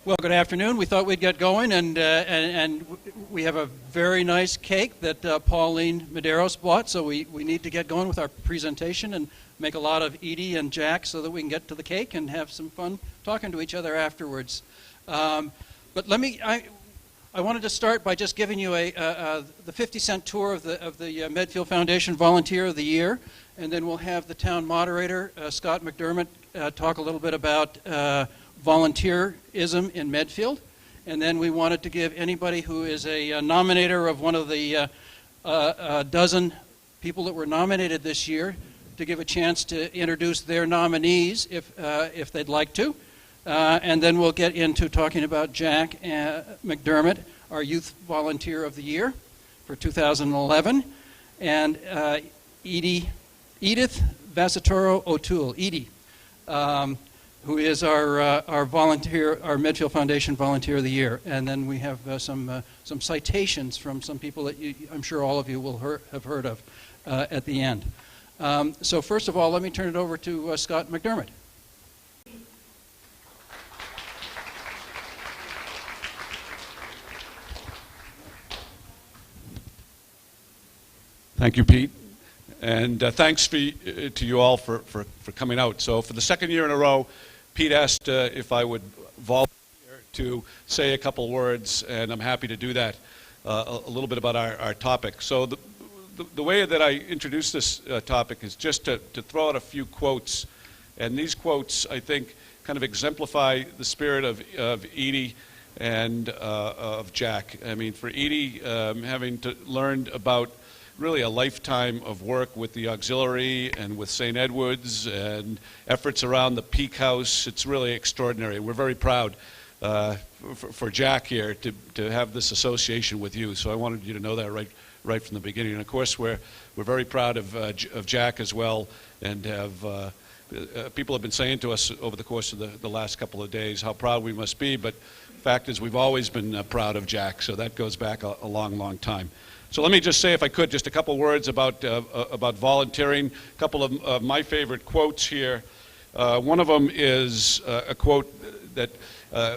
Well, good afternoon. We thought we'd get going, and we have a very nice cake that Pauline Medeiros bought, so we need to get going with our presentation and make a lot of Edie and Jack so that we can get to the cake and have some fun talking to each other afterwards. But I wanted to start by just giving you the 50-cent tour of the Medfield Foundation Volunteer of the Year, and then we'll have the town moderator, Scott McDermott, talk a little bit about volunteerism in Medfield, and then we wanted to give anybody who is a nominator of one of the dozen people that were nominated this year to give a chance to introduce their nominees if they'd like to, and then we'll get into talking about Jack McDermott, our Youth Volunteer of the Year for 2011, and Edith Vasa Toro O'Toole, Edie, who is our volunteer, our Medfield Foundation Volunteer of the Year. And then we have some citations from some people that I'm sure all of you will have heard of at the end. So first of all, let me turn it over to Scott McDermott. Thank you, Pete. And thanks to you all for coming out. So for the second year in a row, Pete asked if I would volunteer to say a couple words, and I'm happy to do that, a little bit about our topic. So the way that I introduce this topic is just to throw out a few quotes, and these quotes, I think, kind of exemplify the spirit of Edie and of Jack. I mean, for Edie, having learned about really a lifetime of work with the auxiliary and with St. Edward's and efforts around the Peak House. It's really extraordinary. We're very proud for Jack here to have this association with you. So I wanted you to know that right from the beginning. And of course, we're very proud of Jack as well, and have people have been saying to us over the course of the last couple of days how proud we must be. But the fact is, we've always been proud of Jack. So that goes back a long, long time. So let me just say, if I could, just a couple words about volunteering. A couple of my favorite quotes here. One of them is a quote that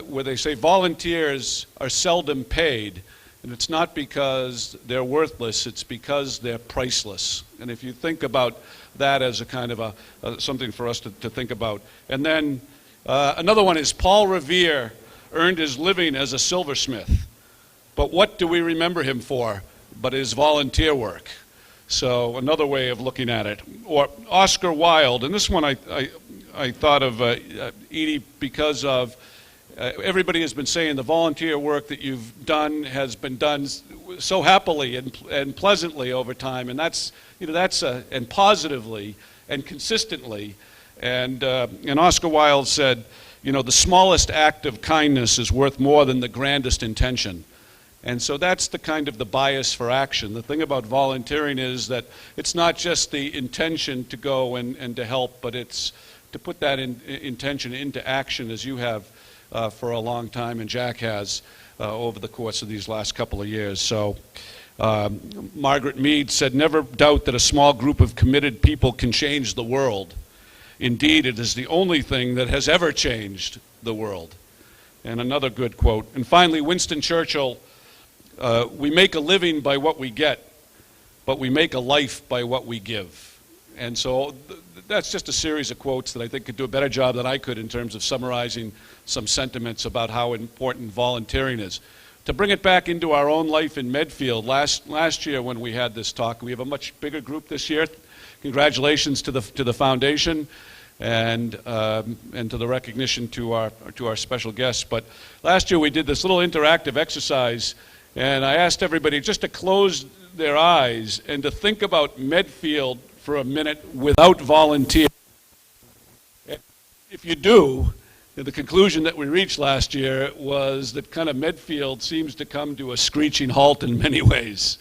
where they say, "Volunteers are seldom paid, and it's not because they're worthless; it's because they're priceless." And if you think about that as a kind of something for us to think about, and then another one is Paul Revere earned his living as a silversmith, but what do we remember him for? But his volunteer work. So another way of looking at it. Or Oscar Wilde, and this one I thought of Edie because of everybody has been saying the volunteer work that you've done has been done so happily and pleasantly over time, and that's and positively and consistently. And Oscar Wilde said, the smallest act of kindness is worth more than the grandest intention. And so that's the kind of the bias for action. The thing about volunteering is that it's not just the intention to go and to help, but it's to put that intention into action, as you have for a long time, and Jack has over the course of these last couple of years. So Margaret Mead said, "Never doubt that a small group of committed people can change the world. Indeed, it is the only thing that has ever changed the world." And another good quote. And finally, Winston Churchill, "We make a living by what we get, but we make a life by what we give." And so that's just a series of quotes that I think could do a better job than I could in terms of summarizing some sentiments about how important volunteering is. To bring it back into our own life in Medfield, last year when we had this talk, we have a much bigger group this year. Congratulations to the foundation and to the recognition to our special guests. But last year we did this little interactive exercise, and I asked everybody just to close their eyes and to think about Medfield for a minute without volunteers. If you do, the conclusion that we reached last year was that kind of Medfield seems to come to a screeching halt in many ways.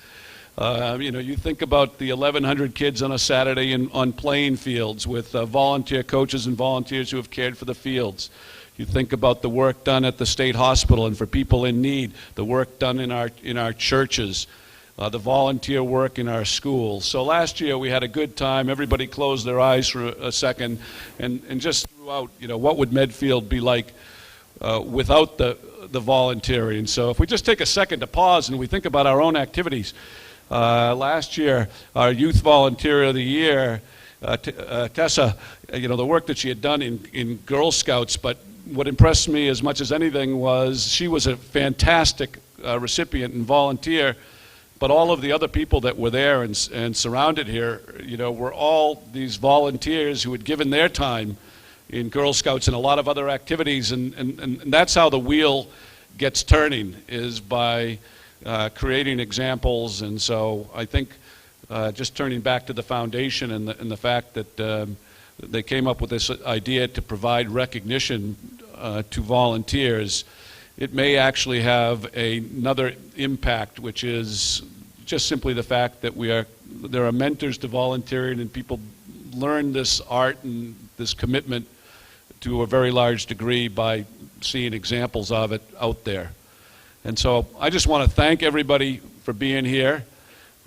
You think about the 1,100 kids on a Saturday on playing fields with volunteer coaches and volunteers who have cared for the fields. You think about the work done at the state hospital and for people in need, the work done in our churches, the volunteer work in our schools. So last year we had a good time. Everybody closed their eyes for a second and just threw out, what would Medfield be like without the volunteering. So if we just take a second to pause and we think about our own activities, last year, our Youth Volunteer of the Year, Tessa, the work that she had done in Girl Scouts, but what impressed me as much as anything was she was a fantastic recipient and volunteer, but all of the other people that were there and surrounded here, were all these volunteers who had given their time in Girl Scouts and a lot of other activities, and that's how the wheel gets turning, is by creating examples. And so I think just turning back to the foundation and the fact that they came up with this idea to provide recognition to volunteers, it may actually have another impact, which is just simply the fact that there are mentors to volunteering, and people learn this art and this commitment to a very large degree by seeing examples of it out there. And so I just want to thank everybody for being here.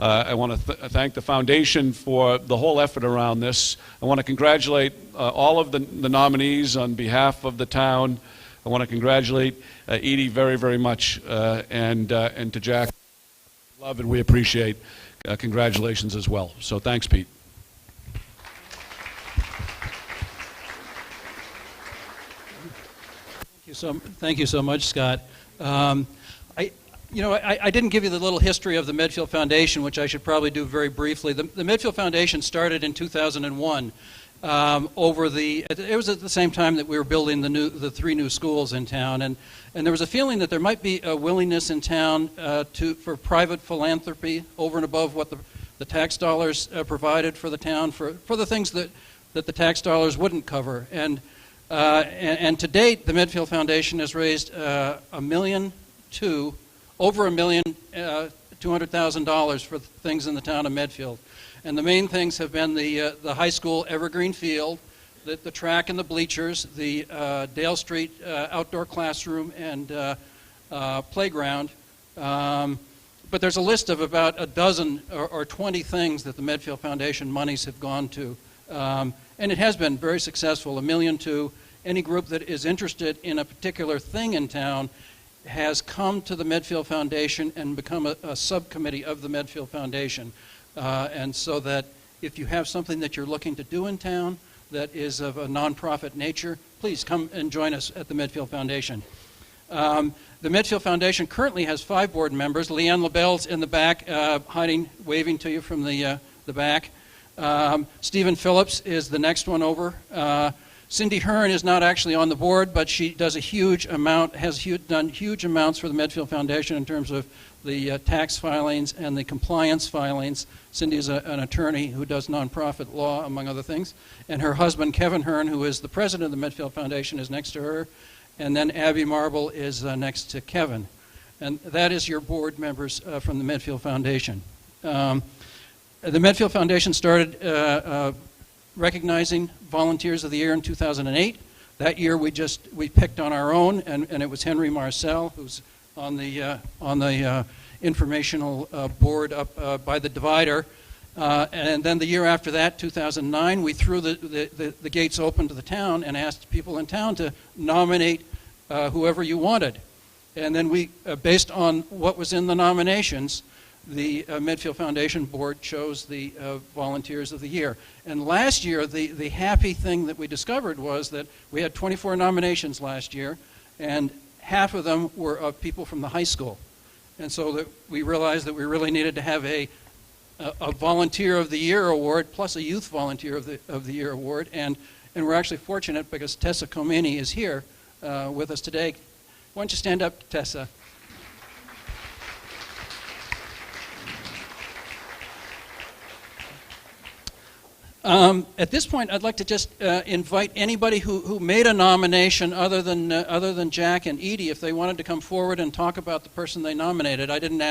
I want to thank the foundation for the whole effort around this. I want to congratulate all of the nominees on behalf of the town. I want to congratulate Edie very, very much, and to Jack. Love and we appreciate. Congratulations as well. So thanks, Pete. Thank you so much, Scott. I didn't give you the little history of the Medfield Foundation, which I should probably do very briefly. The Medfield Foundation started in 2001. It was at the same time that we were building the 3 new schools in town, and there was a feeling that there might be a willingness in town for private philanthropy over and above what the tax dollars provided for the town for the things that the tax dollars wouldn't cover. And to date, the Medfield Foundation has raised over $1,200,000 for things in the town of Medfield. And the main things have been the high school evergreen field, the track and the bleachers, the Dale Street outdoor classroom and playground. But there's a list of about a dozen or 20 things that the Medfield Foundation monies have gone to. And it has been very successful. $1 million to any group that is interested in a particular thing in town has come to the Medfield Foundation and become a subcommittee of the Medfield Foundation. And so that if you have something that you're looking to do in town that is of a nonprofit nature, please come and join us at the Medfield Foundation. The Medfield Foundation currently has 5 board members. Leanne LaBelle's in the back, waving to you from the back. Stephen Phillips is the next one over. Cindy Hearn is not actually on the board, but she does a huge amount, done huge amounts for the Medfield Foundation in terms of the tax filings and the compliance filings. Cindy is an attorney who does nonprofit law, among other things. And her husband, Kevin Hearn, who is the president of the Medfield Foundation, is next to her. And then Abby Marble is next to Kevin. And that is your board members from the Medfield Foundation. The Medfield Foundation started recognizing Volunteers of the Year in 2008. That year we picked on our own, and it was Henry Marcel, who's on the informational board up by the divider. And then the year after that, 2009, we threw the gates open to the town and asked people in town to nominate whoever you wanted. And then we, based on what was in the nominations, the Medfield Foundation board chose the Volunteers of the Year. And last year, the happy thing that we discovered was that we had 24 nominations last year, and half of them were of people from the high school. And so that we realized that we really needed to have a Volunteer of the Year award plus a Youth Volunteer of the Year award. And we're actually fortunate because Tessa Comini is here with us today. Why don't you stand up, Tessa? At this point, I'd like to just invite anybody who made a nomination other than Jack and Edie, if they wanted to come forward and talk about the person they nominated. I didn't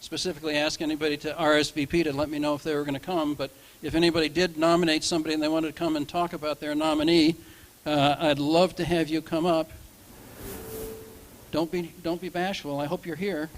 specifically ask anybody to RSVP to let me know if they were going to come, but if anybody did nominate somebody and they wanted to come and talk about their nominee, I'd love to have you come up. Don't be bashful. I hope you're here.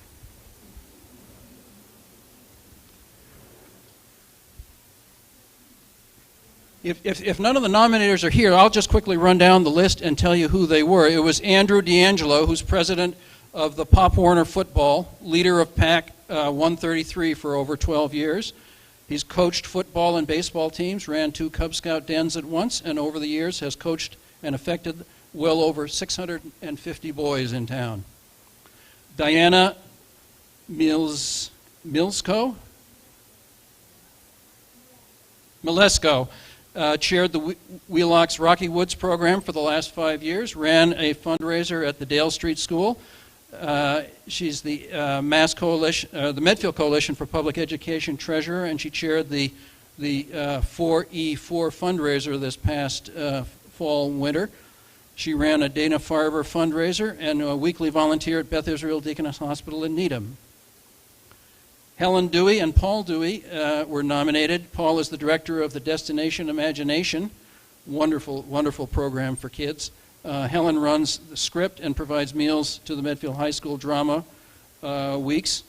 If none of the nominators are here, I'll just quickly run down the list and tell you who they were. It was Andrew D'Angelo, who's president of the Pop Warner Football, leader of Pack 133 for over 12 years. He's coached football and baseball teams, ran 2 Cub Scout dens at once, and over the years has coached and affected well over 650 boys in town. Diana Milesco chaired the Wheelock's Rocky Woods program for the last 5 years, ran a fundraiser at the Dale Street School. She's the the Medfield Coalition for Public Education treasurer, and she chaired the 4E4 fundraiser this past fall and winter. She ran a Dana-Farber fundraiser and a weekly volunteer at Beth Israel Deaconess Hospital in Needham. Helen Dewey and Paul Dewey were nominated. Paul is the director of the Destination Imagination, wonderful, wonderful program for kids. Helen runs the script and provides meals to the Medfield High School drama weeks.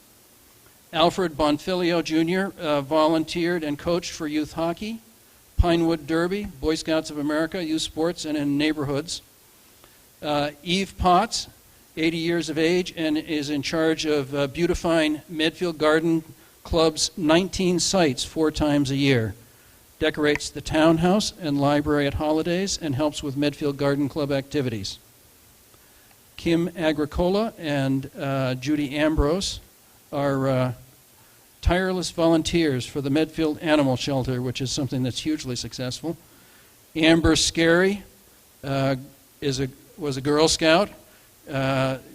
Alfred Bonfilio Jr. Volunteered and coached for youth hockey, Pinewood Derby, Boy Scouts of America, youth sports, and in neighborhoods. Eve Potts, 80 years of age, and is in charge of beautifying Medfield Garden Club's 19 sites 4 times a year. Decorates the townhouse and library at holidays and helps with Medfield Garden Club activities. Kim Agricola and Judy Ambrose are tireless volunteers for the Medfield Animal Shelter, which is something that's hugely successful. Amber Scarry was a Girl Scout.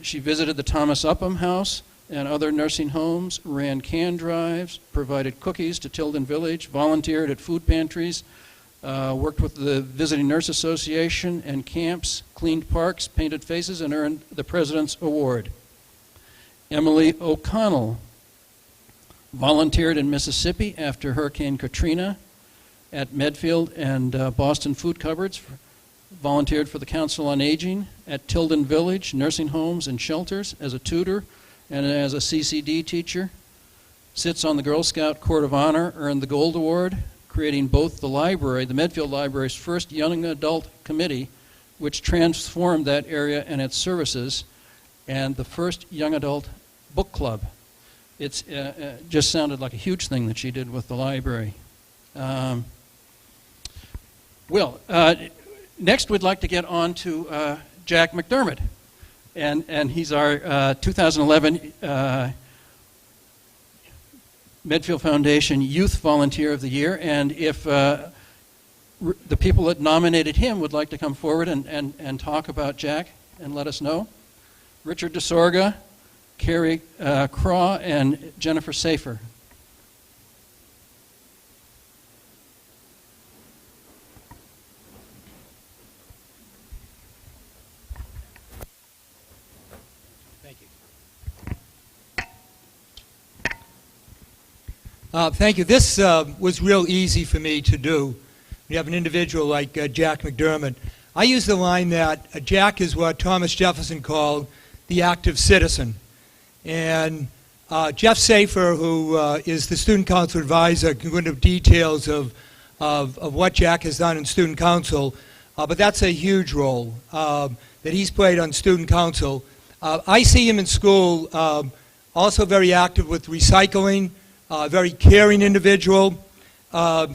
She visited the Thomas Upham House and other nursing homes, ran can drives, provided cookies to Tilden Village, volunteered at food pantries, worked with the Visiting Nurse Association and camps, cleaned parks, painted faces, and earned the President's Award. Emily O'Connell volunteered in Mississippi after Hurricane Katrina at Medfield and Boston Food Cupboards, volunteered for the Council on Aging at Tilden Village, nursing homes and shelters as a tutor and as a CCD teacher. Sits on the Girl Scout Court of Honor, earned the Gold Award, creating both the library, the Medfield Library's first young adult committee, which transformed that area and its services, and the first young adult book club. It's just sounded like a huge thing that she did with the library. Next we'd like to get on to Jack McDermott, and he's our 2011 Medfield Foundation Youth Volunteer of the Year, and if the people that nominated him would like to come forward and talk about Jack and let us know. Richard DeSorga, Carrie Craw, and Jennifer Safer. Thank you. This was real easy for me to do. You have an individual like Jack McDermott. I use the line that Jack is what Thomas Jefferson called the active citizen. And Jeff Safer, who is the student council advisor, can go into details of what Jack has done in student council, but that's a huge role that he's played on student council. I see him in school also very active with recycling, very caring individual.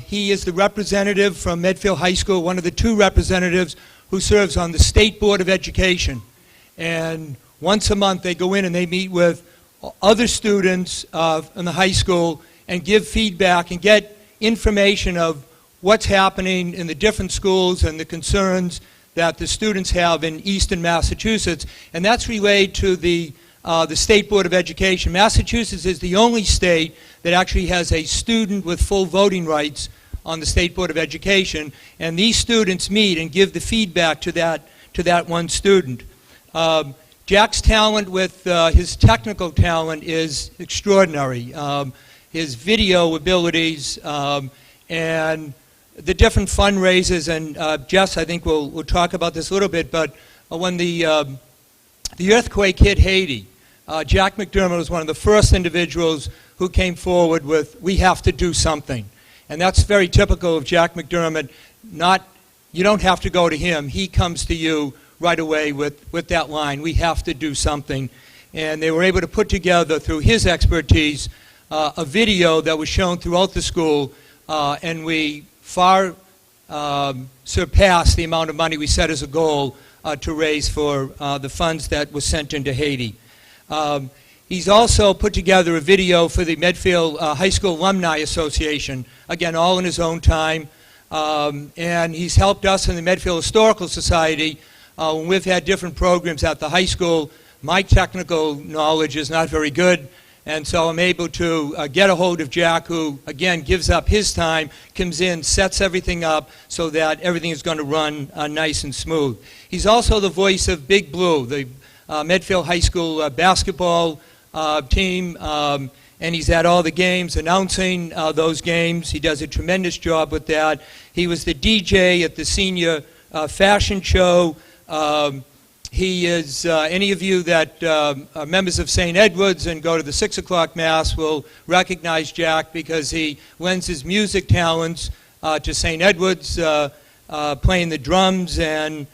He is the representative from Medfield High School, one of the 2 representatives who serves on the State Board of Education. And once a month they go in and they meet with other students in the high school and give feedback and get information of what's happening in the different schools and the concerns that the students have in Eastern Massachusetts. And that's relayed to the State Board of Education. Massachusetts is the only state that actually has a student with full voting rights on the State Board of Education, and these students meet and give the feedback to that one student. Jack's talent with his technical talent is extraordinary. His video abilities and the different fundraisers, and Jess, I think we'll talk about this a little bit, but when the earthquake hit Haiti, Jack McDermott was one of the first individuals who came forward with, we have to do something. And that's very typical of Jack McDermott. You don't have to go to him. He comes to you right away with that line, we have to do something. And they were able to put together, through his expertise, a video that was shown throughout the school, and we far surpassed the amount of money we set as a goal to raise for the funds that was sent into Haiti. He's also put together a video for the Medfield High School Alumni Association, again, all in his own time. And he's helped us in the Medfield Historical Society when we've had different programs at the high school. My technical knowledge is not very good, and so I'm able to get a hold of Jack, who, again, gives up his time, comes in, sets everything up so that everything is going to run nice and smooth. He's also the voice of Big Blue, the Medfield High School basketball team, and he's at all the games, announcing those games. He does a tremendous job with that. He was the DJ at the senior fashion show. He is, any of you that are members of St. Edward's and go to the 6 o'clock Mass will recognize Jack because he lends his music talents to St. Edward's, playing the drums and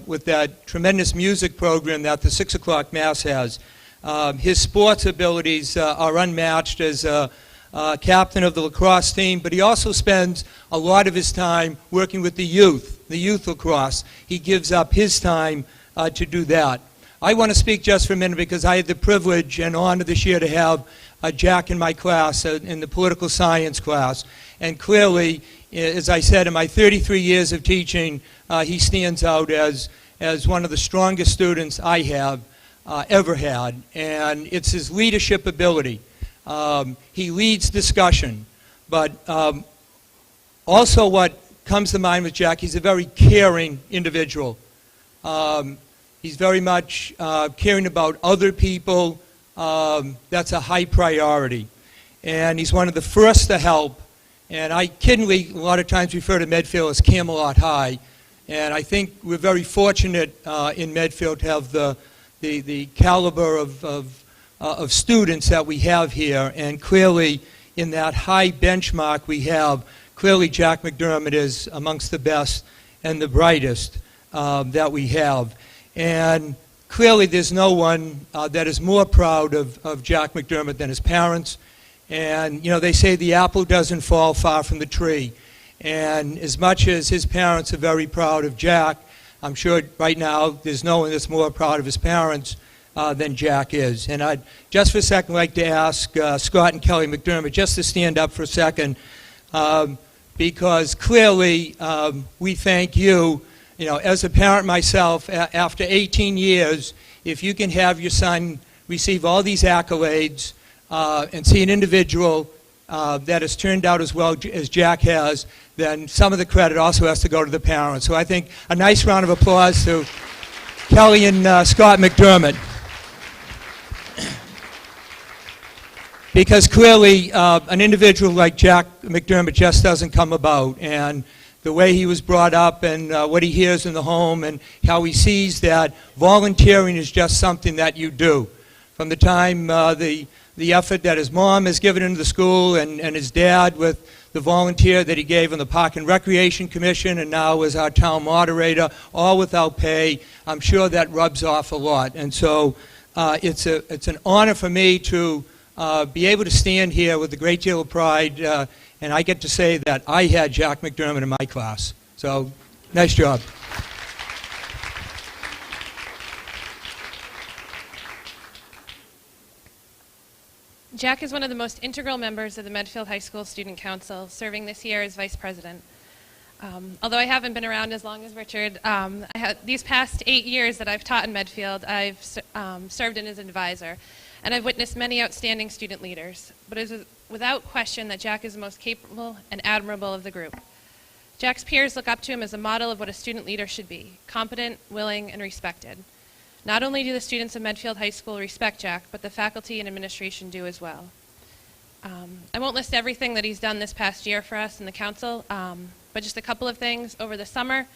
with that tremendous music program that the 6 o'clock Mass has. His sports abilities are unmatched as a captain of the lacrosse team, but he also spends a lot of his time working with the youth lacrosse. He gives up his time to do that. I want to speak just for a minute because I had the privilege and honor this year to have Jack in my class, in the political science class. And clearly, as I said, in my 33 years of teaching, he stands out as one of the strongest students I have ever had. And it's his leadership ability. He leads discussion. But also what comes to mind with Jack, he's a very caring individual. He's very much caring about other people. That's a high priority. And he's one of the first to help. And I kiddingly a lot of times refer to Medfield as Camelot High. And I think we're very fortunate in Medfield to have the caliber of students that we have here. And clearly in that high benchmark we have, clearly Jack McDermott is amongst the best and the brightest that we have. And clearly there's no one that is more proud of Jack McDermott than his parents. And, you know, they say the apple doesn't fall far from the tree. And as much as his parents are very proud of Jack, I'm sure right now there's no one that's more proud of his parents than Jack is. And I'd just for a second like to ask Scott and Kelly McDermott just to stand up for a second, because clearly we thank you. You know, as a parent myself, after 18 years, if you can have your son receive all these accolades and see an individual that has turned out as well as Jack has, then some of the credit also has to go to the parents. So I think a nice round of applause to Kelly and Scott McDermott. Because clearly an individual like Jack McDermott just doesn't come about. And the way he was brought up and what he hears in the home and how he sees that volunteering is just something that you do. From the time the effort that his mom has given into the school and his dad with the volunteer that he gave on the Park and Recreation Commission and now as our town moderator, all without pay, I'm sure that rubs off a lot. And so it's an honor for me to be able to stand here with a great deal of pride, and I get to say that I had Jack McDermott in my class. So, nice job. Jack is one of the most integral members of the Medfield High School Student Council, serving this year as Vice President. Although I haven't been around as long as Richard, these past 8 years that I've taught in Medfield, I've served in as an advisor. And I've witnessed many outstanding student leaders, but it is without question that Jack is the most capable and admirable of the group. Jack's peers look up to him as a model of what a student leader should be, competent, willing, and respected. Not only do the students of Medfield High School respect Jack, but the faculty and administration do as well. I won't list everything that he's done this past year for us in the council, but just a couple of things. Over the summer,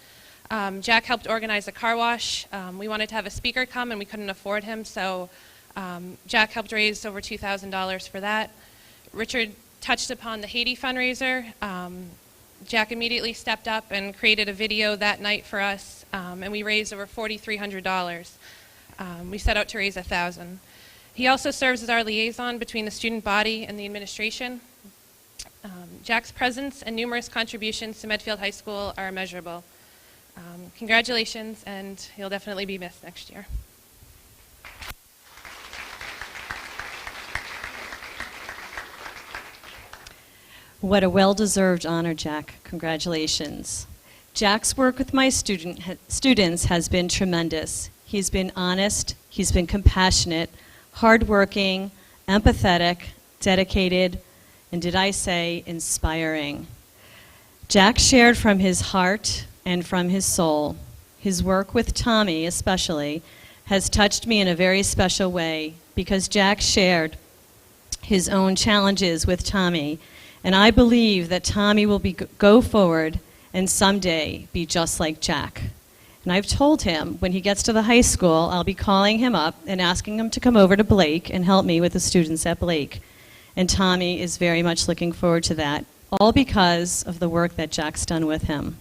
Jack helped organize a car wash. We wanted to have a speaker come and we couldn't afford him, so Jack helped raise over $2,000 for that. Richard touched upon the Haiti fundraiser. Jack immediately stepped up and created a video that night for us, and we raised over $4,300. We set out to raise $1,000. He also serves as our liaison between the student body and the administration. Jack's presence and numerous contributions to Medfield High School are immeasurable. Congratulations, and he'll definitely be missed next year. What a well-deserved honor, Jack. Congratulations. Jack's work with my students has been tremendous. He's been honest, he's been compassionate, hardworking, empathetic, dedicated, and did I say inspiring. Jack shared from his heart and from his soul. His work with Tommy especially has touched me in a very special way because Jack shared his own challenges with Tommy, and I believe that Tommy will go forward and someday be just like Jack. And I've told him when he gets to the high school, I'll be calling him up and asking him to come over to Blake and help me with the students at Blake. And Tommy is very much looking forward to that, all because of the work that Jack's done with him.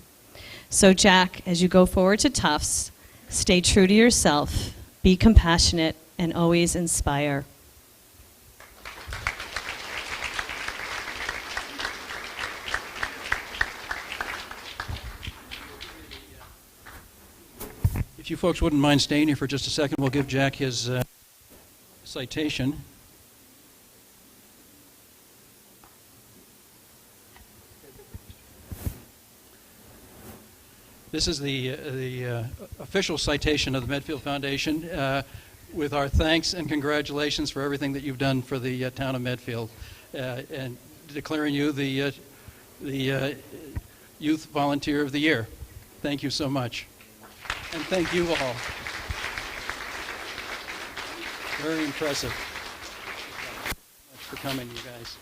So Jack, as you go forward to Tufts, stay true to yourself, be compassionate, and always inspire. If you folks wouldn't mind staying here for just a second, we'll give Jack his citation. This is the official citation of the Medfield Foundation with our thanks and congratulations for everything that you've done for the town of Medfield, and declaring you the Youth Volunteer of the Year. Thank you so much. And thank you all. Very impressive. Thanks for coming, you guys.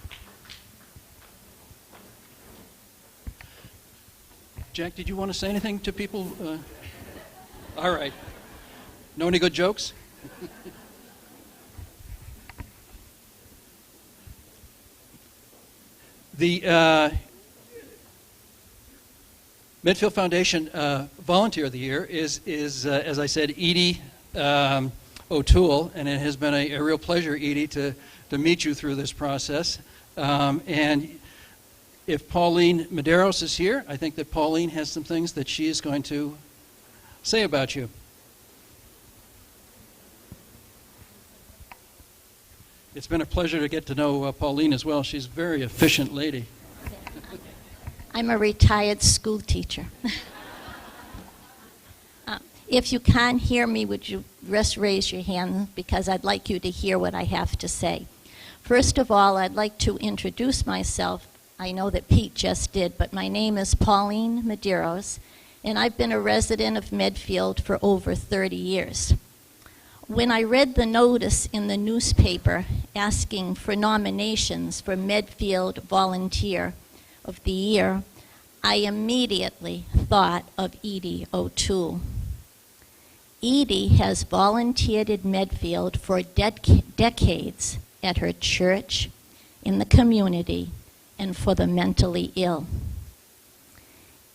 Jack, did you want to say anything to people? All right. Know any good jokes? The Medfield Foundation Volunteer of the Year is as I said, Edie O'Toole, and it has been a real pleasure, Edie, to meet you through this process. And if Pauline Medeiros is here, I think that Pauline has some things that she is going to say about you. It's been a pleasure to get to know Pauline as well. She's a very efficient lady. I'm a retired school teacher. If you can't hear me, would you just raise your hand, because I'd like you to hear what I have to say. First of all, I'd like to introduce myself. I know that Pete just did, but my name is Pauline Medeiros, and I've been a resident of Medfield for over 30 years. When I read the notice in the newspaper asking for nominations for Medfield Volunteer of the Year, I immediately thought of Edie O'Toole. Edie has volunteered in Medfield for decades at her church, in the community, and for the mentally ill.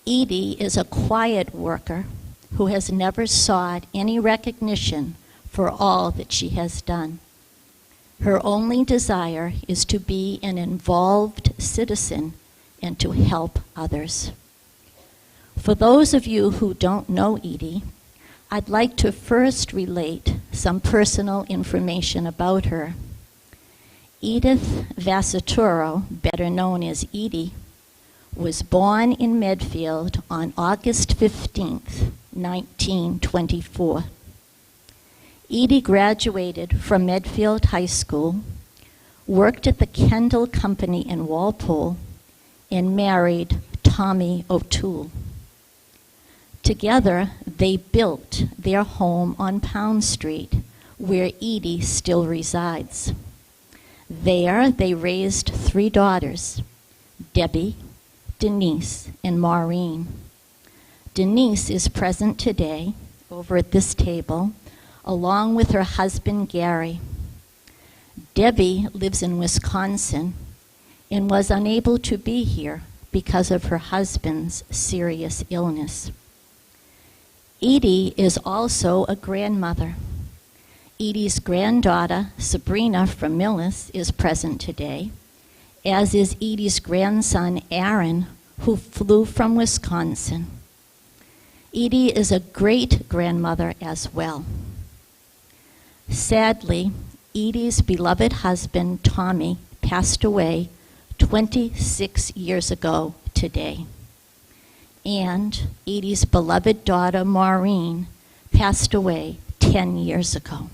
Edie is a quiet worker who has never sought any recognition for all that she has done. Her only desire is to be an involved citizen and to help others. For those of you who don't know Edie, I'd like to first relate some personal information about her. Edith Vasa Toro, better known as Edie, was born in Medfield on August 15th, 1924. Edie graduated from Medfield High School, worked at the Kendall Company in Walpole, and married Tommy O'Toole. Together, they built their home on Pound Street, where Edie still resides. There, they raised 3 daughters, Debbie, Denise, and Maureen. Denise is present today over at this table, along with her husband, Gary. Debbie lives in Wisconsin, and was unable to be here because of her husband's serious illness. Edie is also a grandmother. Edie's granddaughter, Sabrina from Millis, is present today, as is Edie's grandson, Aaron, who flew from Wisconsin. Edie is a great-grandmother as well. Sadly, Edie's beloved husband, Tommy, passed away 26 years ago today. And Edie's beloved daughter, Maureen, passed away 10 years ago.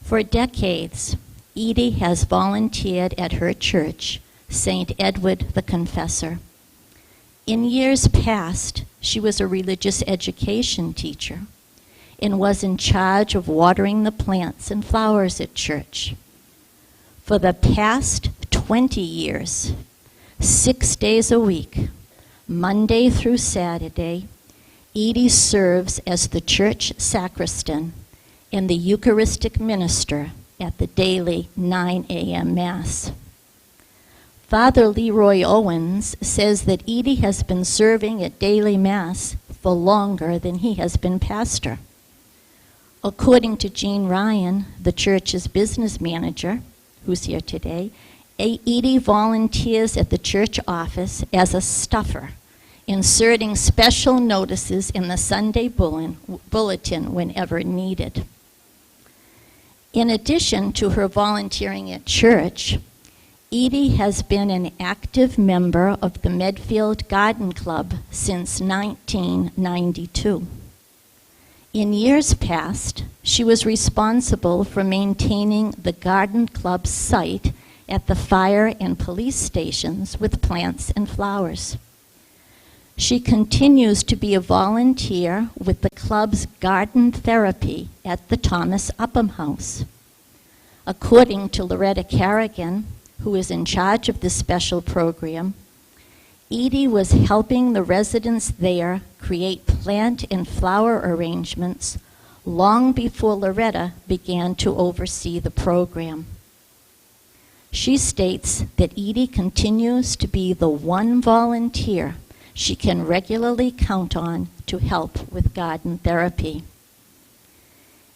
For decades, Edie has volunteered at her church, St. Edward the Confessor. In years past, she was a religious education teacher and was in charge of watering the plants and flowers at church. For the past 20 years, 6 days a week, Monday through Saturday, Edie serves as the church sacristan and the Eucharistic minister at the daily 9 a.m. Mass. Father Leroy Owens says that Edie has been serving at daily Mass for longer than he has been pastor. According to Jean Ryan, the church's business manager, who's here today, Edie volunteers at the church office as a stuffer, inserting special notices in the Sunday bulletin whenever needed. In addition to her volunteering at church, Edie has been an active member of the Medfield Garden Club since 1992. In years past, she was responsible for maintaining the garden club's site at the fire and police stations with plants and flowers. She continues to be a volunteer with the club's garden therapy at the Thomas Upham House. According to Loretta Kerrigan, who is in charge of this special program, Edie was helping the residents there create plant and flower arrangements long before Loretta began to oversee the program. She states that Edie continues to be the one volunteer she can regularly count on to help with garden therapy.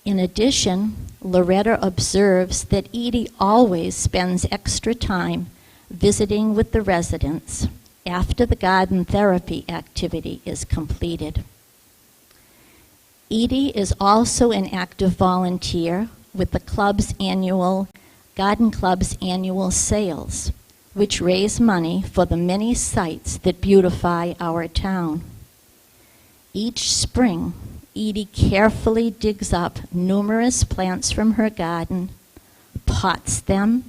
In addition, Loretta observes that Edie always spends extra time visiting with the residents after the garden therapy activity is completed. Edie is also an active volunteer with the Garden Club's annual sales, which raise money for the many sites that beautify our town. Each spring, Edie carefully digs up numerous plants from her garden, pots them,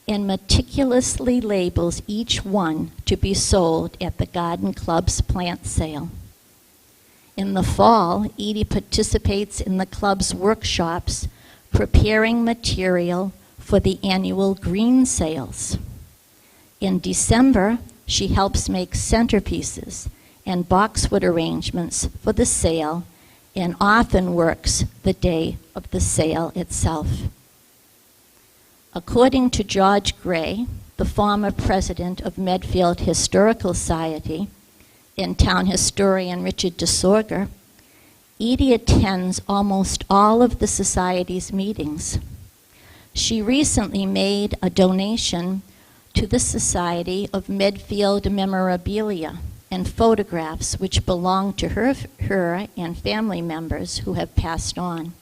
and meticulously labels each one to be sold at the Garden Club's plant sale. In the fall, Edie participates in the club's workshops, preparing material for the annual green sales. In December, she helps make centerpieces and boxwood arrangements for the sale and often works the day of the sale itself. According to George Gray, the former president of Medfield Historical Society, and town historian Richard Desura, Edie attends almost all of the society's meetings. She recently made a donation to the Society of Medfield memorabilia and photographs which belong to her and family members who have passed on.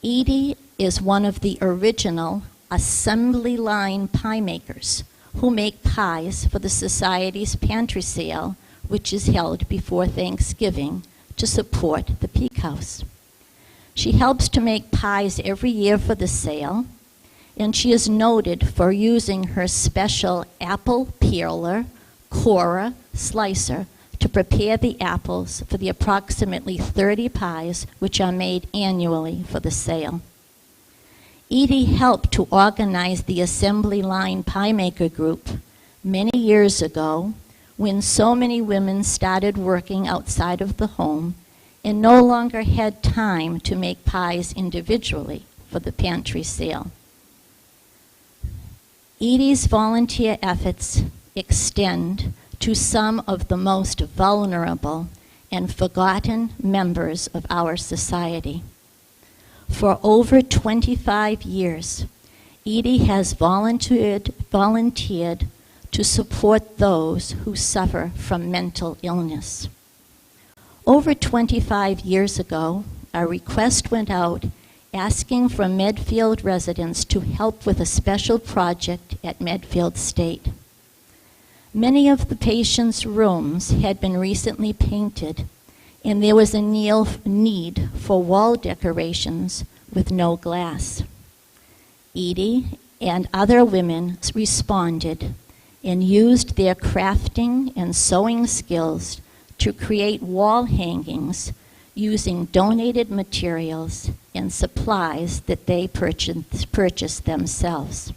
Edie is one of the original assembly line pie makers who make pies for the Society's pantry sale, which is held before Thanksgiving to support the Peak House. She helps to make pies every year for the sale, and she is noted for using her special apple peeler, corer, slicer to prepare the apples for the approximately 30 pies which are made annually for the sale. Edie helped to organize the Assembly Line Pie Maker Group many years ago when so many women started working outside of the home and no longer had time to make pies individually for the pantry sale. Edie's volunteer efforts extend to some of the most vulnerable and forgotten members of our society. For over 25 years, Edie has volunteered to support those who suffer from mental illness. Over 25 years ago, a request went out asking for Medfield residents to help with a special project at Medfield State. Many of the patients' rooms had been recently painted, and there was a need for wall decorations with no glass. Edie and other women responded and used their crafting and sewing skills to create wall hangings using donated materials and supplies that they purchased themselves.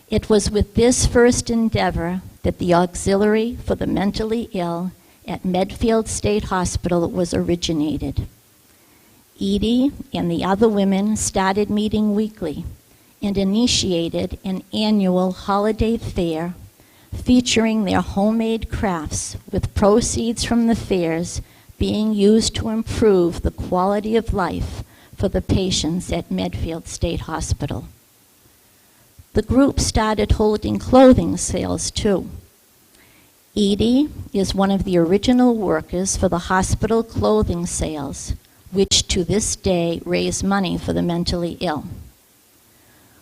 It was with this first endeavor that the Auxiliary for the Mentally Ill at Medfield State Hospital was originated. Edie and the other women started meeting weekly and initiated an annual holiday fair featuring their homemade crafts, with proceeds from the fairs being used to improve the quality of life for the patients at Medfield State Hospital. The group started holding clothing sales too. Edie is one of the original workers for the hospital clothing sales, which to this day raise money for the mentally ill.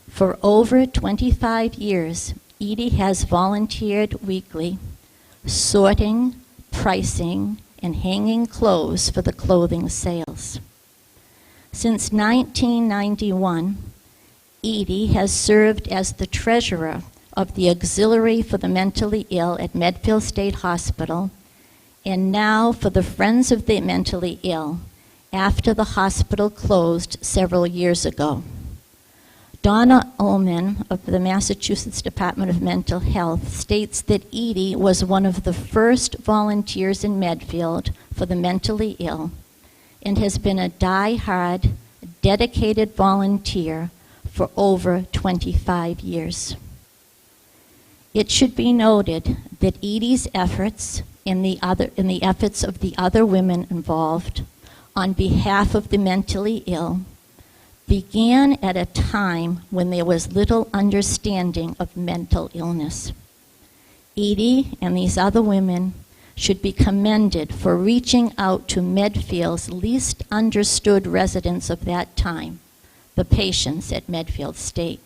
For over 25 years, Edie has volunteered weekly, sorting, pricing, and hanging clothes for the clothing sales. Since 1991, Edie has served as the treasurer of the Auxiliary for the Mentally Ill at Medfield State Hospital, and now for the Friends of the Mentally Ill after the hospital closed several years ago. Donna Ullman of the Massachusetts Department of Mental Health states that Edie was one of the first volunteers in Medfield for the mentally ill and has been a die-hard, dedicated volunteer for over 25 years. It should be noted that Edie's efforts and the efforts of the other women involved on behalf of the mentally ill began at a time when there was little understanding of mental illness. Edie and these other women should be commended for reaching out to Medfield's least understood residents of that time, the patients at Medfield State.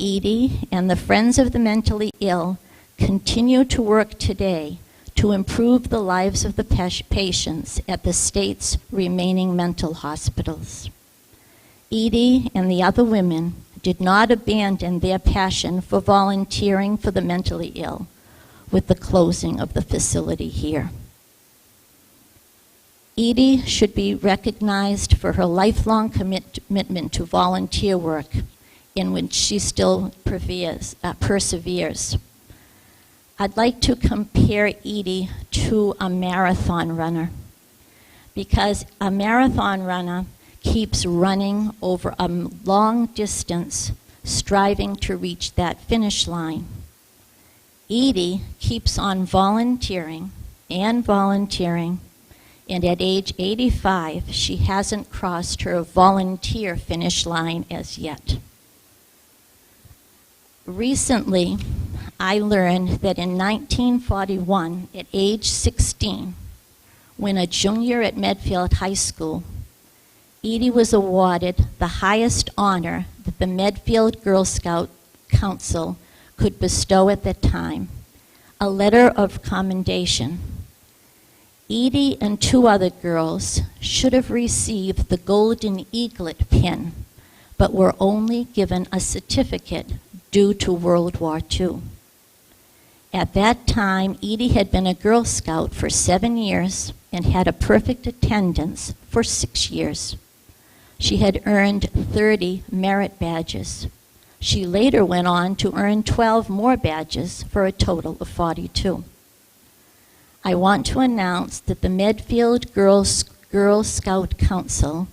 Edie and the Friends of the Mentally Ill continue to work today to improve the lives of the patients at the state's remaining mental hospitals. Edie and the other women did not abandon their passion for volunteering for the mentally ill with the closing of the facility here. Edie should be recognized for her lifelong commitment to volunteer work, in which she still perseveres. I'd like to compare Edie to a marathon runner, because a marathon runner keeps running over a long distance, striving to reach that finish line. Edie keeps on volunteering, and at age 85, she hasn't crossed her volunteer finish line as yet. Recently, I learned that in 1941, at age 16, when a junior at Medfield High School, Edie was awarded the highest honor that the Medfield Girl Scout Council could bestow at that time, a letter of commendation. Edie and two other girls should have received the Golden Eaglet pin, but were only given a certificate due to World War II. At that time, Edie had been a Girl Scout for 7 years and had a perfect attendance for 6 years. She had earned 30 merit badges. She later went on to earn 12 more badges for a total of 42. I want to announce that the Medfield Girl Scout Council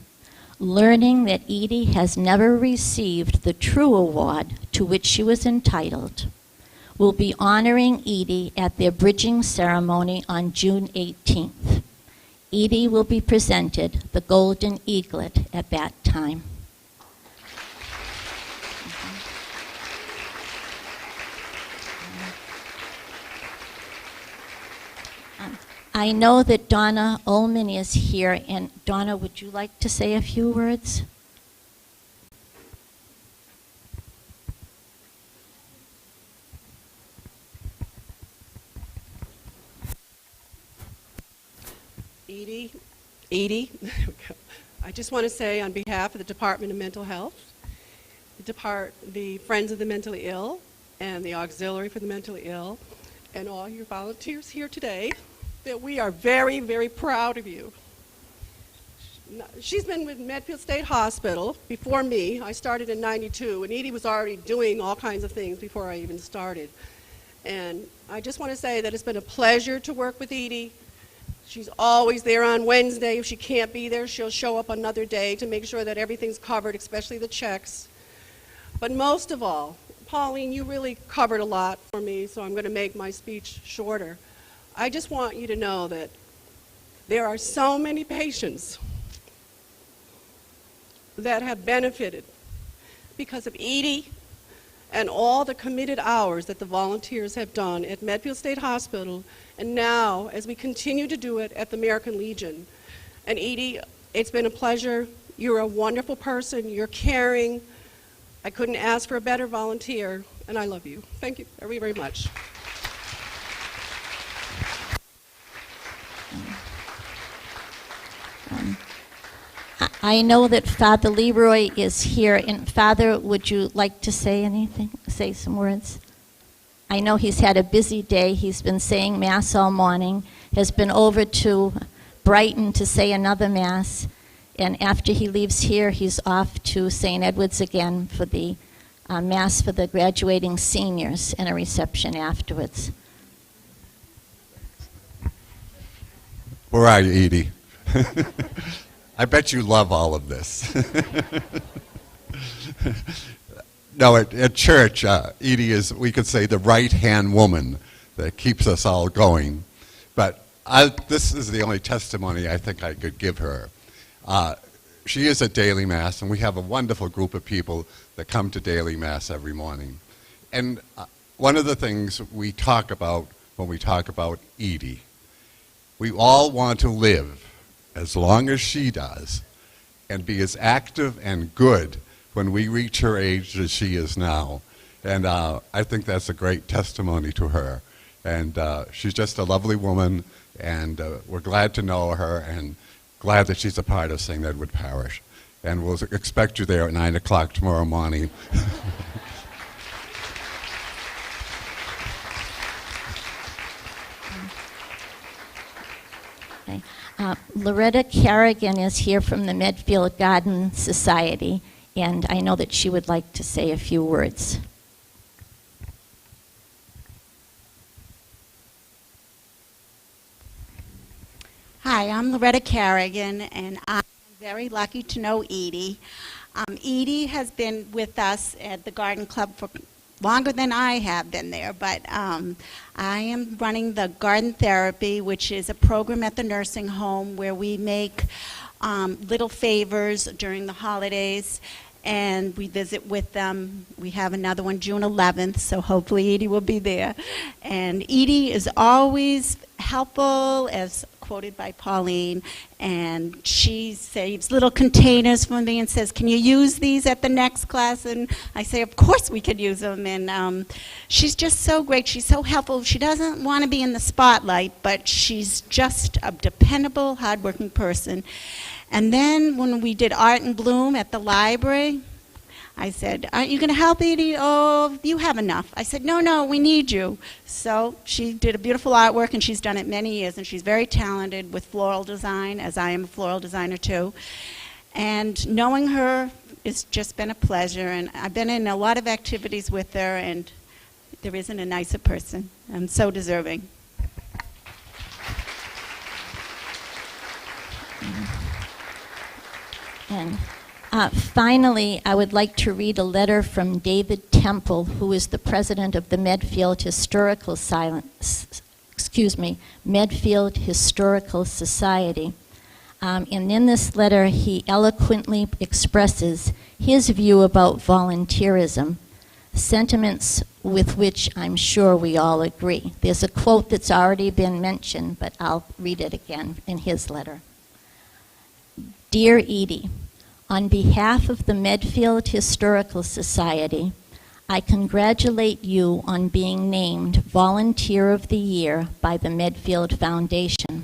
learning that Edie has never received the true award to which she was entitled. We'll be honoring Edie at their bridging ceremony on June 18th. Edie will be presented the Golden Eaglet at that time. I know that Donna Ullman is here, and Donna, would you like to say a few words? Edie, I just want to say on behalf of the Department of Mental Health, the Friends of the Mentally Ill, and the Auxiliary for the Mentally Ill, and all your volunteers here today, that we are very, very proud of you. She's been with Medfield State Hospital before me. I started in '92, and Edie was already doing all kinds of things before I even started. And I just want to say that it's been a pleasure to work with Edie. She's always there on Wednesday. If she can't be there, she'll show up another day to make sure that everything's covered, especially the checks. But most of all, Pauline, you really covered a lot for me, so I'm going to make my speech shorter. I just want you to know that there are so many patients that have benefited because of Edie and all the committed hours that the volunteers have done at Medfield State Hospital, and now as we continue to do it at the American Legion. And Edie, it's been a pleasure. You're a wonderful person. You're caring. I couldn't ask for a better volunteer, and I love you. Thank you very, very much. I know that Father Leroy is here, and Father, would you like to say anything, say some words? I know he's had a busy day. He's been saying Mass all morning, has been over to Brighton to say another Mass, and after he leaves here, he's off to St. Edward's again for the Mass for the graduating seniors and a reception afterwards. Where are you, Edie? I bet you love all of this. No, at church, Edie is, we could say, the right-hand woman that keeps us all going. But this is the only testimony I think I could give her. She is at daily Mass, and we have a wonderful group of people that come to daily Mass every morning. And one of the things we talk about when we talk about Edie, we all want to live as long as she does and be as active and good when we reach her age as she is now. And I think that's a great testimony to her. And she's just a lovely woman, and we're glad to know her and glad that she's a part of St. Edward Parish. And we'll expect you there at 9 o'clock tomorrow morning. Loretta Kerrigan is here from the Medfield Garden Society, and I know that she would like to say a few words. Hi, I'm Loretta Kerrigan, and I'm very lucky to know Edie. Edie has been with us at the Garden Club for longer than I have been there, but I am running the Garden Therapy, which is a program at the nursing home where we make little favors during the holidays, and we visit with them. We have another one June 11th, so hopefully Edie will be there. And Edie is always helpful, as quoted by Pauline, and she saves little containers for me and says, can you use these at the next class? And I say, of course we could use them. And she's just so great. She's so helpful. She doesn't want to be in the spotlight, but she's just a dependable, hardworking person. And then when we did Art in Bloom at the library, I said, aren't you going to help, Edie? Oh, you have enough. I said, no, we need you. So she did a beautiful artwork, and she's done it many years, and she's very talented with floral design, as I am a floral designer too. And knowing her has just been a pleasure, and I've been in a lot of activities with her, and there isn't a nicer person. I'm so deserving. And finally, I would like to read a letter from David Temple, who is the president of the Medfield Medfield Historical Society. And in this letter, he eloquently expresses his view about volunteerism, sentiments with which I'm sure we all agree. There's a quote that's already been mentioned, but I'll read it again in his letter. Dear Edie, on behalf of the Medfield Historical Society, I congratulate you on being named Volunteer of the Year by the Medfield Foundation.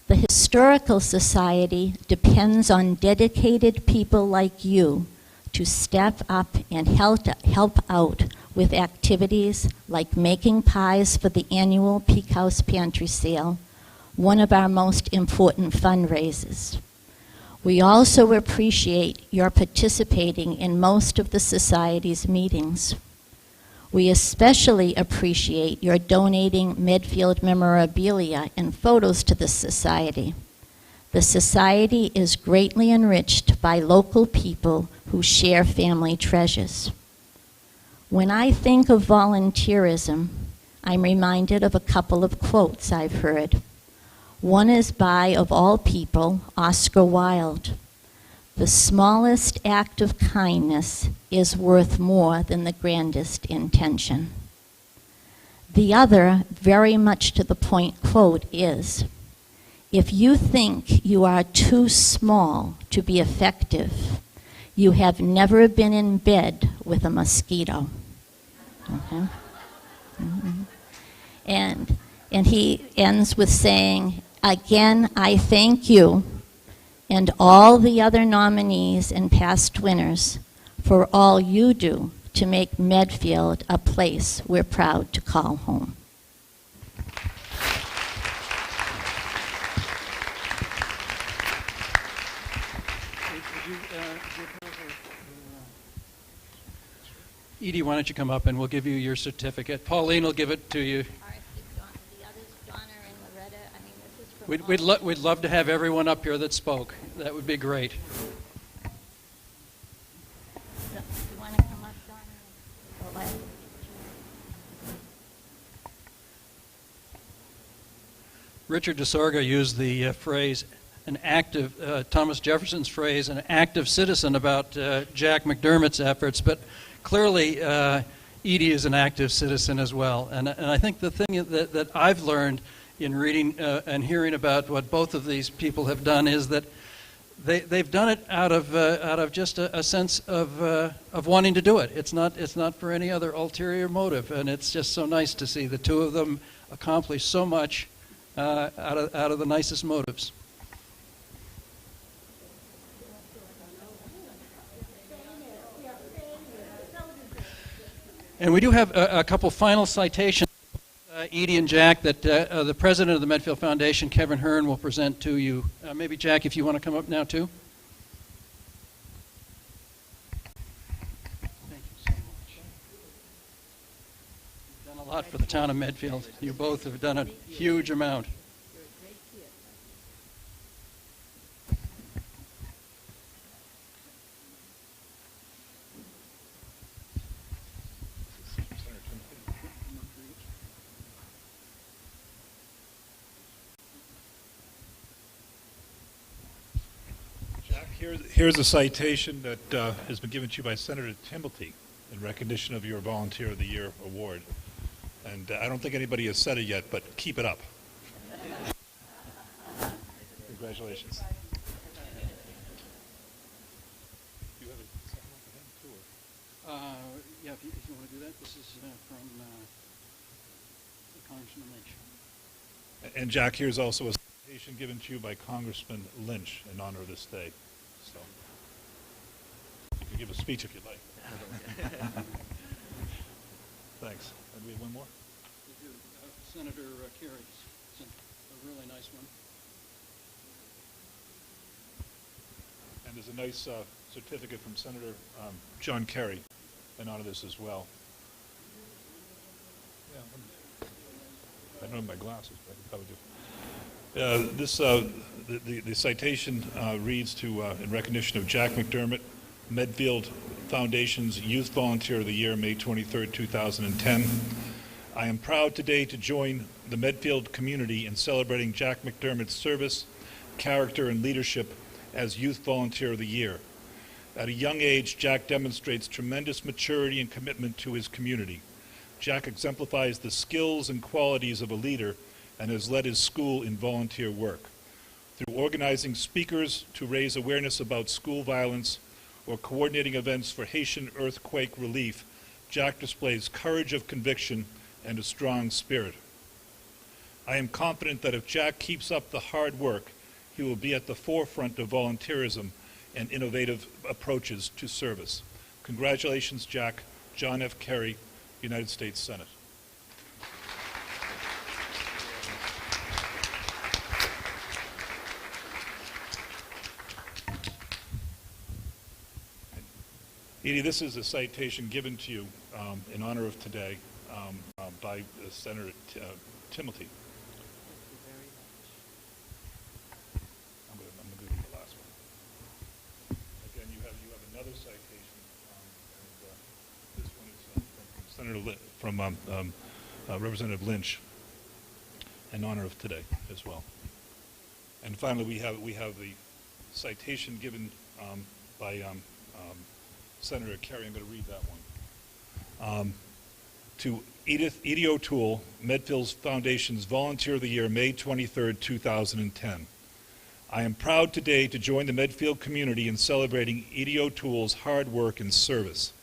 The Historical Society depends on dedicated people like you to step up and help out with activities like making pies for the annual Peak House Pantry Sale, one of our most important fundraisers. We also appreciate your participating in most of the Society's meetings. We especially appreciate your donating Medfield memorabilia and photos to the Society. The Society is greatly enriched by local people who share family treasures. When I think of volunteerism, I'm reminded of a couple of quotes I've heard. One is by, of all people, Oscar Wilde. The smallest act of kindness is worth more than the grandest intention. The other, very much to the point quote is, if you think you are too small to be effective, you have never been in bed with a mosquito. Okay? Mm-hmm. And he ends with saying, again, I thank you and all the other nominees and past winners for all you do to make Medfield a place we're proud to call home. Edie, why don't you come up and we'll give you your certificate. Pauline will give it to you. We'd love to have everyone up here that spoke. That would be great. Do you want to come up, Donna? Richard Desura used the phrase, Thomas Jefferson's phrase, an active citizen about Jack McDermott's efforts, but clearly Edie is an active citizen as well. And I think the thing that I've learned in reading and hearing about what both of these people have done is that they've done it out of just a sense of wanting to do it. It's not for any other ulterior motive, and it's just so nice to see the two of them accomplish so much out of the nicest motives. And we do have a couple final citations, Edie and Jack, that the president of the Medfield Foundation, Kevin Hearn, will present to you. Maybe, Jack, if you want to come up now, too. Thank you so much. You've done a lot for the town of Medfield. You both have done a huge amount. Here's a citation that has been given to you by Senator Timilty in recognition of your Volunteer of the Year award. And I don't think anybody has said it yet, but keep it up. Congratulations. Do you have a second one for him, too? Yeah, if you want to do that, this is from Congressman Lynch. And Jack, here's also a citation given to you by Congressman Lynch in honor of this day. So you can give a speech if you'd like. Thanks. And we have one more? We do. Senator Kerry sent a really nice one. And there's a nice certificate from Senator John Kerry in honor of this as well. Yeah, I don't have my glasses, but I can probably do. The citation reads to, in recognition of Jack McDermott, Medfield Foundation's Youth Volunteer of the Year, May 23, 2010. I am proud today to join the Medfield community in celebrating Jack McDermott's service, character, and leadership as Youth Volunteer of the Year. At a young age, Jack demonstrates tremendous maturity and commitment to his community. Jack exemplifies the skills and qualities of a leader and has led his school in volunteer work. Through organizing speakers to raise awareness about school violence or coordinating events for Haitian earthquake relief, Jack displays courage of conviction and a strong spirit. I am confident that if Jack keeps up the hard work, he will be at the forefront of volunteerism and innovative approaches to service. Congratulations, Jack. John F. Kerry, United States Senate. Edie, this is a citation given to you in honor of today by Senator Timothy. I'm going to do the last one. Again, you have another citation, and this one is from Representative Lynch in honor of today as well. And finally, we have the citation given by Senator Kerry. I'm going to read that one. To Edie O'Toole, Medfield Foundation's Volunteer of the Year, May 23, 2010. I am proud today to join the Medfield community in celebrating Edie O'Toole's hard work and service.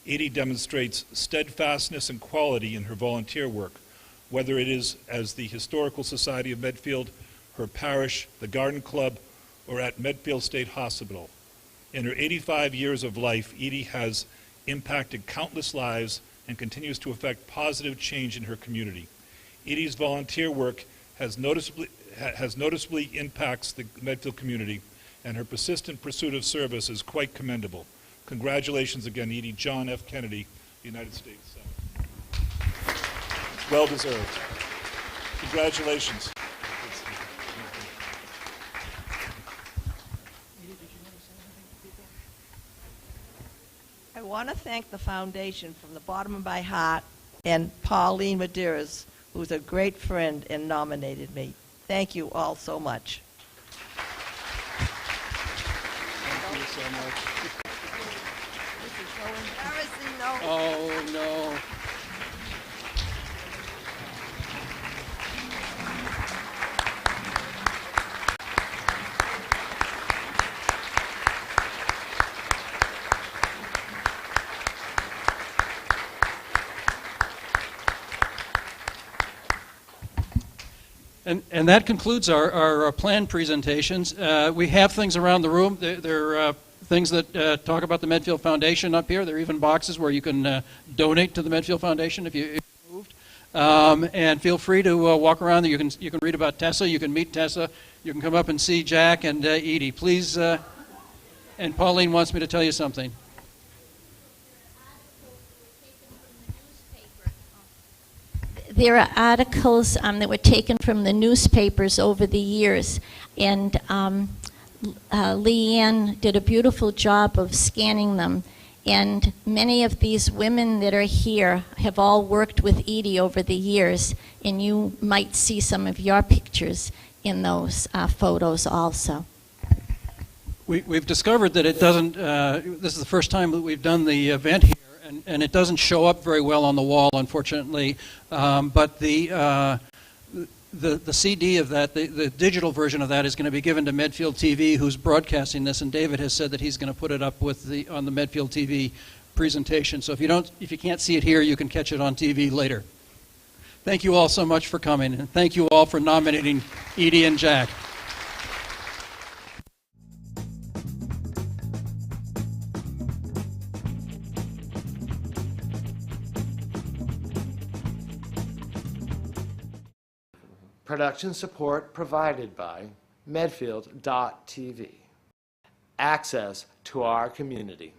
Edie demonstrates steadfastness and quality in her volunteer work, whether it is as the Historical Society of Medfield, her parish, the Garden Club, or at Medfield State Hospital. In her 85 years of life, Edie has impacted countless lives and continues to affect positive change in her community. Edie's volunteer work has noticeably impacts the Medfield community, and her persistent pursuit of service is quite commendable. Congratulations again, Edie. John F. Kennedy, United States Senate. Well deserved. Congratulations. I want to thank the foundation from the bottom of my heart and Pauline Medeiros, who's a great friend and nominated me. Thank you all so much. Thank you so much. This is so embarrassing, no. Oh, no. And that concludes our planned presentations. We have things around the room. There are things that talk about the Medfield Foundation up here. There are even boxes where you can donate to the Medfield Foundation if you moved. And feel free to walk around. You can read about Tessa. You can meet Tessa. You can come up and see Jack and Edie. Please, and Pauline wants me to tell you something. There are articles that were taken from the newspapers over the years, and Leanne did a beautiful job of scanning them. And many of these women that are here have all worked with Edie over the years, and you might see some of your pictures in those photos also. We've discovered that it doesn't, this is the first time that we've done the event here, and it doesn't show up very well on the wall, unfortunately. But the CD of that, the digital version of that, is going to be given to Medfield TV, who's broadcasting this, and David has said that he's going to put it up with on the Medfield TV presentation. So if you can't see it here, you can catch it on TV later. Thank you all so much for coming, and thank you all for nominating Edie and Jack. Production support provided by Medfield.tv. Access to our community.